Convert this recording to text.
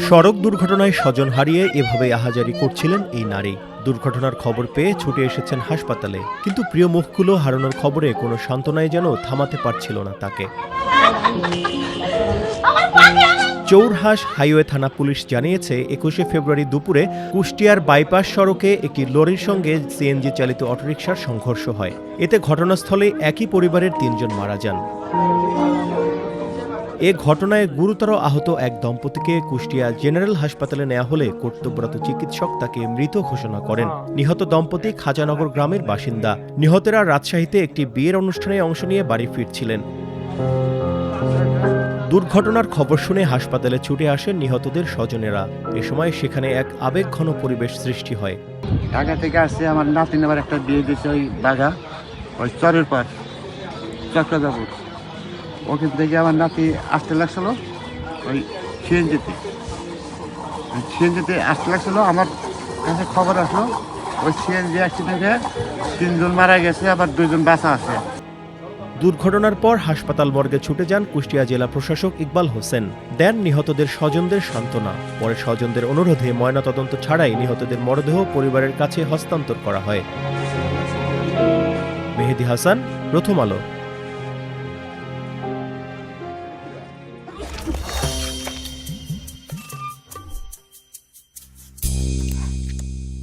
সড়ক দুর্ঘটনায় স্বজন হারিয়ে এভাবে আহাজারি করছিলেন এই নারী। দুর্ঘটনার খবর পেয়ে ছুটে এসেছেন হাসপাতালে, কিন্তু প্রিয় মুখগুলো হারানোর খবরে কোনো সান্ত্বনাই যেন থামাতে পারছিল না তাকে। চৌরহাস হাইওয়ে থানা পুলিশ জানিয়েছে 21শে ফেব্রুয়ারি দুপুরে কুষ্টিয়ার বাইপাস সড়কে একটি লরির সঙ্গে সিএনজি চালিত অটোরিকশার সংঘর্ষ হয়। এতে ঘটনাস্থলে একই পরিবারের 3 জন মারা যান। এ ঘটনায় গুরুতর আহত এক দম্পতিকে কুষ্টিয়া জেনারেল হাসপাতালে নেওয়া হলে কর্তব্যরত চিকিৎসক তাকে মৃত ঘোষণা করেন। নিহত দম্পতি খাজানগর গ্রামের বাসিন্দা। নিহতেরা রাজশাহীতে একটি বিয়ের অনুষ্ঠানে অংশ নিয়ে বাড়ি ফিরছিলেন। দুর্ঘটনার খবর শুনে হাসপাতালে ছুটে আসেন নিহতদের স্বজনেরা। এ সময় সেখানে এক আবেগঘন পরিবেশ সৃষ্টি হয়। ঢাকা থেকে আসছে আমার নাতিন, আবার একটা বিয়ে দিয়েছে ওই বাগা, ওই চরের পর চক্রজাপুর। ওখান থেকে আমার নাতি আসতে লাগছিল ওই সিএনজিতে আসতে লাগছিল। আমার কাছে খবর আসলো ওই সিএনজি অ্যাক্সিডেন্টে 3 জন মারা গেছে, আবার 2 জন বাঁচা আছে। দুর্ঘটনার পর হাসপাতাল মর্গে ছুটে যান কুষ্টিয়া জেলা প্রশাসক ইকবাল হোসেন। দেন নিহতদের স্বজনদের সান্ত্বনা। পরে স্বজনদের অনুরোধে ময়নাতদন্ত ছাড়াই নিহতদের মরদেহ পরিবারের কাছে হস্তান্তর করা হয়। মেহেদী হাসান, প্রথম আলো।